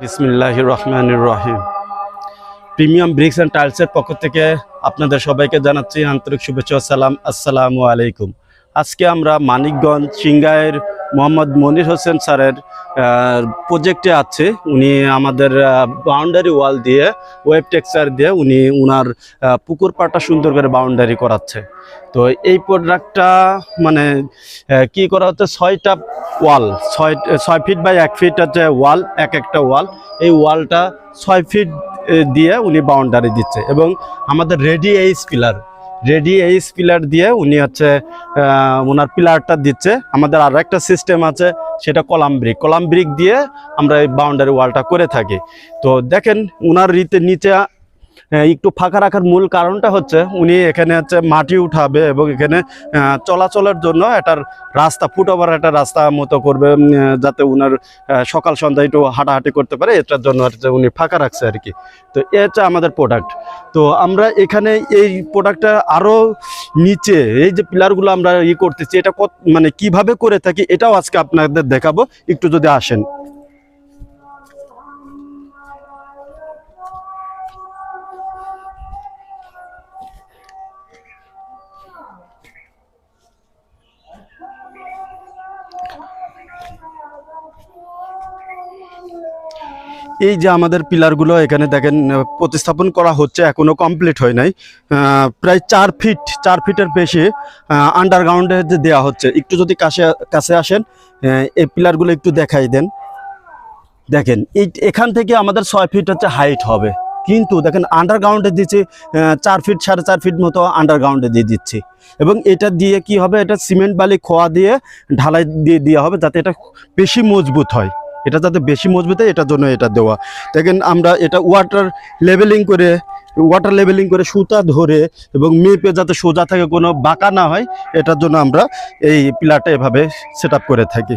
বিসমিল্লাহির রহমানির রহিম। Premium bricks and টাইলসের পক্ষ থেকে আপনাদের সবাইকে জানাচ্ছি আন্তরিক শুভেচ্ছা ও সালাম। আসসালামু আলাইকুম। আজকে আমরা মানিকগঞ্জ সিংগাইয়ের মোহাম্মদ মনির হোসেন স্যারের প্রজেক্টে আছে। উনি আমাদের বাউন্ডারি ওয়াল দিয়ে ওয়েব টেক্সচার দিয়ে উনি উনার পুকুর পাড়টা সুন্দর করে বাউন্ডারি করাচ্ছে। তো এই প্রোডাক্টটা মানে কি করা হচ্ছে, 6টা ওয়াল, 6 ফিট বাই 1 ফিট হচ্ছে ওয়াল, একটা ওয়াল। এই ওয়ালটা 6 ফিট দিয়ে উনি বাউন্ডারি দিচ্ছে এবং আমাদের রেডি এইচ পিলার দিয়ে উনি হচ্ছে ওনার পিলারটা দিচ্ছে। আমাদের আর একটা সিস্টেম আছে, সেটা কলাম ব্রিক দিয়ে আমরা এই বাউন্ডারি ওয়ালটা করে থাকি। তো দেখেন ওনার নিচে একটু ফাঁকা রাখার মূল কারণটা হচ্ছে উনি এখানে হচ্ছে মাটি উঠাবে এবং এখানে চলাচলের জন্য এটার রাস্তা ফুটওভার একটা রাস্তা মতো করবে, যাতে উনার সকাল সন্ধ্যা একটু হাঁটাহাঁটি করতে পারে। এটার জন্য হচ্ছে উনি ফাঁকা রাখছে আর কি। তো এ হচ্ছে আমাদের প্রোডাক্ট। তো আমরা এখানে এই প্রোডাক্টটা আরও নিচে এই যে পিলারগুলো আমরা করতেছি, এটা মানে কিভাবে করে থাকি এটাও আজকে আপনাদের দেখাবো, একটু যদি আসেন। এই যে আমাদের পিলারগুলো এখানে দেখেন প্রতিস্থাপন করা হচ্ছে, এখনো কমপ্লিট হয় নাই। প্রায় 4 ফিটের বেশি আন্ডারগ্রাউন্ডে দেওয়া হচ্ছে। একটু যদি কাছে আসেন, এই পিলারগুলো একটু দেখাই দেন। দেখেন এখান থেকে আমাদের 6 ফিট হচ্ছে হাইট হবে, কিন্তু দেখেন আন্ডারগ্রাউন্ডে দিচ্ছি 4 ফিট 4.5 ফিট মতো আন্ডারগ্রাউন্ডে দিয়ে দিচ্ছি। এবং এটা দিয়ে কি হবে, এটা সিমেন্ট বালি খোয়া দিয়ে ঢালাই দিয়ে দেওয়া হবে, যাতে এটা বেশি মজবুত হয়। এটা যাতে বেশি মজবুত হয় এটার জন্য এটা দেওয়া। দেখেন আমরা এটা ওয়াটার লেভেলিং করে সুতা ধরে এবং মেপে যাতে সোজা থাকে, কোনো বাঁকা না হয়, এটার জন্য আমরা এই পিলারটা এভাবে সেট আপ করে থাকি।